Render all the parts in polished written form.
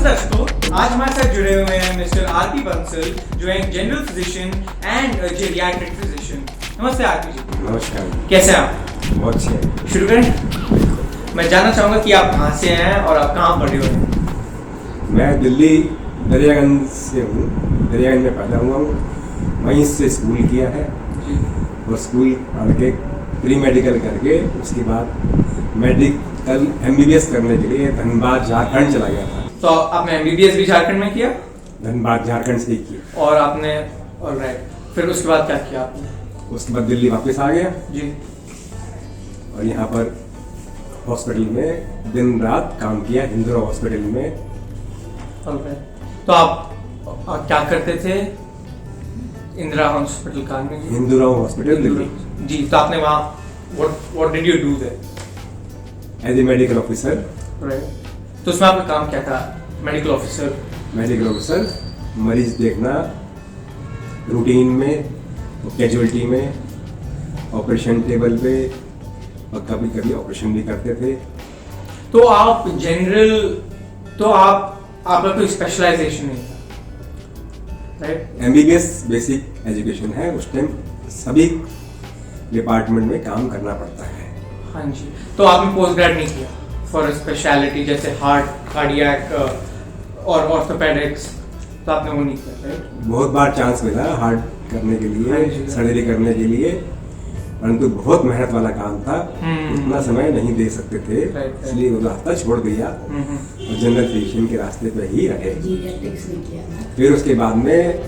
दर्शकों, आज हमारे साथ जुड़े हुए हैं मिस्टर आरपी बंसल, जो है general physician and geriatric physician. नमस्ते आरपी जी। नमस्कार। कैसे हैं आप? बहुत अच्छे। शुरू करें। मैं जानना चाहूँगा कि आप कहाँ से हैं और आप कहाँ पढ़े हुए हैं? मैं दिल्ली दरियागंज से हूँ। दरियागंज में पैदा हुआ हूँ, वहीं से स्कूल किया है और स्कूल के प्री मेडिकल करके उसके बाद मेडिकल MBBS करने के लिए धनबाद झारखंड चला गया था। तो आपने MBBS भी झारखंड में किया? धनबाद झारखंड से ही किया। और आपने ऑलराइट, फिर उसके बाद क्या किया आपने? उसके बाद दिल्ली वापस आ गया जी। और यहाँ पर हॉस्पिटल में दिन रात काम किया, हिंदुरा हॉस्पिटल में। तो आप क्या करते थे इंदिरा हॉस्पिटल का में? हिंदुरा हॉस्पिटल दिल्ली। जी। तो आपने वहाँ what did you do there? As a medical officer. Right. तो उसमें आपका काम क्या था? Medical officer. मेडिकल ऑफिसर, मरीज देखना रूटीन में, कैजुअलिटी में, ऑपरेशन टेबल पे, और कभी कभी ऑपरेशन भी करते थे। तो आप जनरल, तो आपका कोई स्पेशलाइजेशन नहीं था, राइट? MBBS बेसिक एजुकेशन है, उस टाइम सभी डिपार्टमेंट में काम करना पड़ता है। हाँ जी। तो आपने पोस्ट ग्रेड नहीं किया फॉर स्पेशलिटी जैसे हार्ट, कार्डियक और ऑर्थोपेडिक्स? तो आपने वो नहीं किया, राइट? बहुत बार चांस मिला हार्ट करने के लिए, सर्जरी करने के लिए, परंतु बहुत मेहनत वाला काम था, उतना समय नहीं दे सकते थे, इसलिए वो रास्ता छोड़ दिया और जनरल फिजिशियन के रास्ते पे ही रहे। फिर उसके बाद में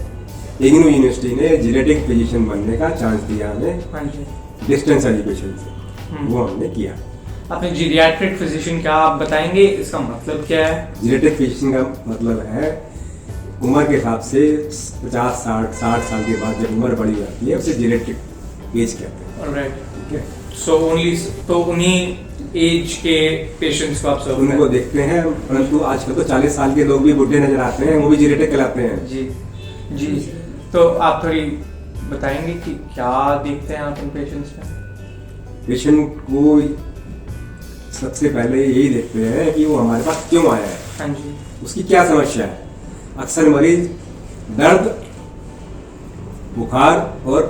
इग्नू यूनिवर्सिटी ने जेनेटिक फिजिशियन बनने का चांस दिया हमें, डिस्टेंस एजुकेशन से, वो हमने किया। आपने जीरियाट्रिक फिजिशियन क्या आप बताएंगे, इसका मतलब क्या है? जेनेटिक फिजिशियन का मतलब है उम्र के हिसाब से 50-60 साल के बाद जब उम्र बड़ी जाती है उसे जेनेटिक एज कहते हैं। ऑलराइट। ठीक है। तो उन्हीं एज के पेशेंट्स को आप सर्व उनको देखते हैं, परंतु आजकल तो 40 साल के लोग भी बुढ़े नजर आते हैं, वो भी जेनेटिक कहलाते हैं। जी जी। तो आप थोड़ी बताएंगे कि क्या देखते हैं आप इन पेशेंट्स में? पेशेंट को सबसे पहले यही देखते हैं कि वो हमारे पास क्यों आया है। हाँ जी। उसकी क्या समस्या है। अक्सर मरीज दर्द, बुखार और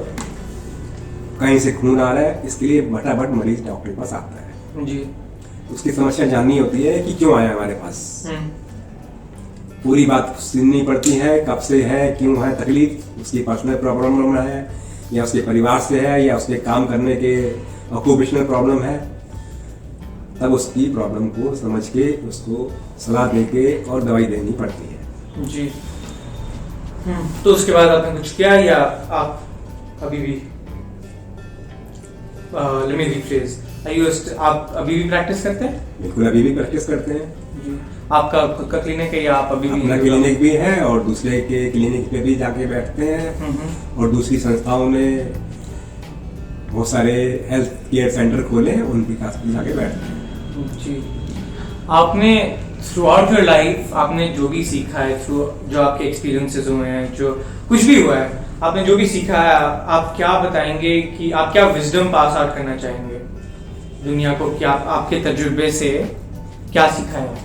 कहीं से खून आ रहा है, इसके लिए फटाफट मरीज डॉक्टर के पास आता है। जी। उसकी समस्या जाननी होती है कि क्यों आया हमारे पास, पूरी बात सुननी पड़ती है, कब से है, क्यों है तकलीफ, उसकी पर्सनल प्रॉब्लम है या उसके परिवार से है या उसके काम करने के ऑक्यूपेशनल प्रॉब्लम है। तब उसकी प्रॉब्लम को समझ के उसको सलाह दे के और दवाई देनी पड़ती है। जी। तो उसके बाद आपने कुछ किया या आप अभी भी आप अभी भी प्रैक्टिस करते हैं? बिल्कुल, अभी भी प्रैक्टिस करते हैं। जी। आपका खुद का क्लिनिक है या आप अभी भी? अपना क्लिनिक भी है और दूसरे के क्लिनिक पे भी जाके बैठते हैं और दूसरी संस्थाओं में बहुत सारे हेल्थ केयर सेंटर खोले हैं, उनके पास भी जाके बैठते हैं। जी। आपने थ्रू आउट योर लाइफ आपने जो भी सीखा है, थ्रू जो आपके एक्सपीरियंसेस हुए हैं, जो कुछ भी हुआ है, आपने जो भी सीखा है, आप क्या बताएंगे कि आप क्या विजडम पास आउट करना चाहेंगे दुनिया को, कि आप आपके तजुर्बे से क्या सीखा है?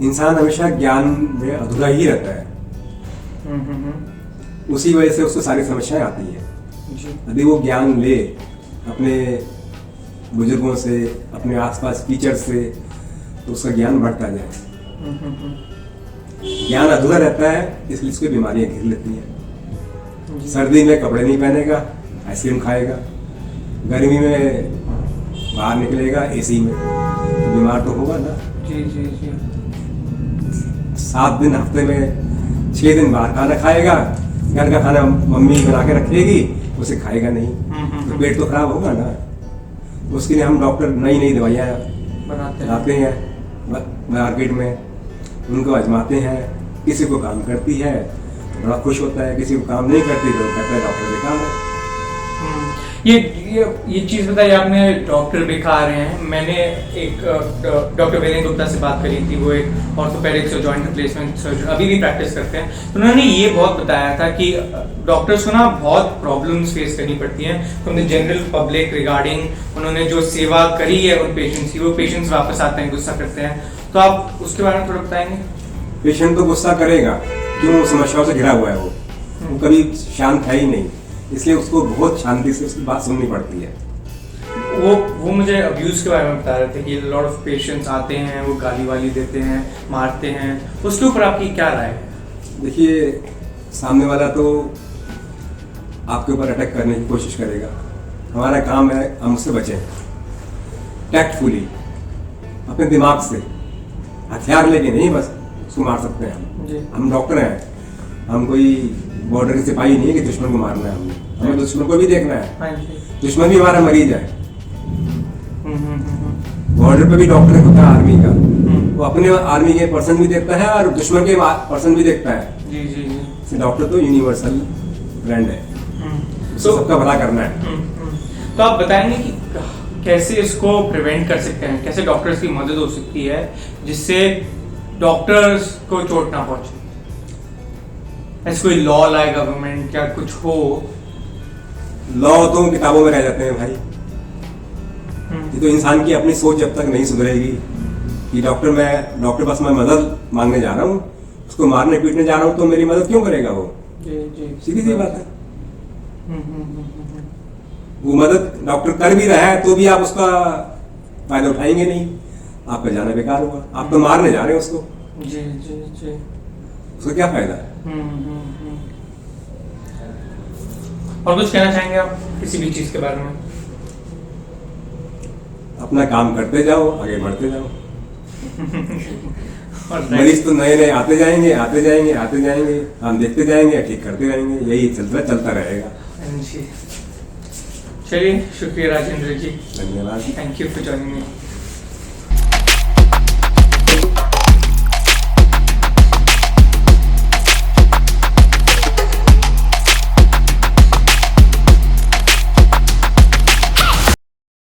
इंसान हमेशा ज्ञान में अधूरा ही रहता है, उसी वजह से उसको सारी समस्याएं आती है। यदि वो ज्ञान ले अपने बुजुर्गों से, अपने आसपास टीचर से, तो उसका ज्ञान बढ़ता जाए। ज्ञान अधूरा रहता है, इसलिए उसकी बीमारियां घिर लेती हैं। सर्दी में कपड़े नहीं पहनेगा, आइसक्रीम खाएगा, गर्मी में बाहर निकलेगा AC में, तो बीमार तो होगा ना। जी जी जी। 7 दिन हफ्ते में 6 दिन बाहर खाना खाएगा, घर का खाना मम्मी बना के रखेगी, उसे खाएगा नहीं, तो पेट तो खराब होगा ना। उसके लिए हम डॉक्टर नई नई दवाइयाँ बनाते हैं मार्केट में, उनको आजमाते हैं, किसी को काम करती है तो बड़ा खुश होता है, किसी को काम नहीं करती तो कहता है डॉक्टर बेकार है। ये चीज़ बताइए आपने, डॉक्टर बेकार हैं। मैंने एक डॉक्टर वीरेंद्र गुप्ता से बात करी थी, वो एक ऑर्थोपेडिक्स और जॉइंट रिप्लेसमेंट सर्जन अभी भी प्रैक्टिस करते हैं। तो उन्होंने ये बहुत बताया था कि डॉक्टर्स को ना बहुत प्रॉब्लम्स फेस करनी पड़ती हैं from the general public regarding उन्होंने जो सेवा करी है उन पेशेंट्स की। वो पेशेंट्स वापस आते हैं, गुस्सा करते हैं, तो आप उसके बारे में थोड़ा बताएंगे। पेशेंट तो गुस्सा करेगा, क्यों, समस्याओं से घिरा हुआ है वो कभी शांत है ही नहीं, इसलिए उसको बहुत शांति से उसकी बात सुननी पड़ती है। वो मुझे अब्यूज के बारे में बता रहे थे कि लॉट ऑफ पेशेंट्स आते हैं, वो गाली वाली देते हैं, मारते हैं, उसके ऊपर आपकी क्या राय है? देखिए, सामने वाला तो आपके ऊपर अटैक करने की कोशिश करेगा, हमारा काम है हम उससे बचें टैक्टफुली, अपने दिमाग से, हथियार लेके नहीं बस उसको मार सकते हैं जी। हम डॉक्टर हैं, हम कोई बॉर्डर के सिपाही नहीं है कि दुश्मन को मारना है, हमें दुश्मन को भी देखना है। हाँ जी। दुश्मन भी हमारा मरीज है। बॉर्डर पे भी डॉक्टर होता है आर्मी का, वो अपने आर्मी के पर्सन भी देखता है और दुश्मन के पर्सन भी देखता है। जी जी जी। डॉक्टर तो यूनिवर्सल ब्रांड है, उसको सबका भला करना है। तो आप बताएंगे कि कैसे इसको प्रिवेंट कर सकते हैं, कैसे डॉक्टर्स की मदद हो सकती है जिससे डॉक्टर्स को चोट ना पहुंचे? ऐसे कोई लॉ लाए गवर्नमेंट या कुछ हो? लॉ तो किताबों में रह जाते हैं भाई, ये तो इंसान की अपनी सोच जब तक नहीं सुधरेगी कि डॉक्टर पास मैं मदद मांगने जा रहा हूँ, उसको मारने पीटने जा रहा हूँ, तो मेरी मदद क्यों करेगा वो? जी जी, सीधी सी बात है। वो मदद डॉक्टर कर भी रहा है तो भी आप उसका फायदा उठाएंगे नहीं, आपका जाना बेकार हुआ, आप तो मारने जा रहे हैं उसको। जी जी जी। उसका क्या फायदा है? और कुछ कहना चाहेंगे आप किसी भी चीज के बारे में? अपना काम करते जाओ, आगे बढ़ते जाओ। और मरीज तो नए नए आते जाएंगे, आते जाएंगे, आते जाएंगे, हम देखते जाएंगे, ठीक करते रहेंगे, यही चलता रहेगा। जी, चलिए, शुक्रिया राजेंद्र जी, धन्यवाद। Thank you for joining me.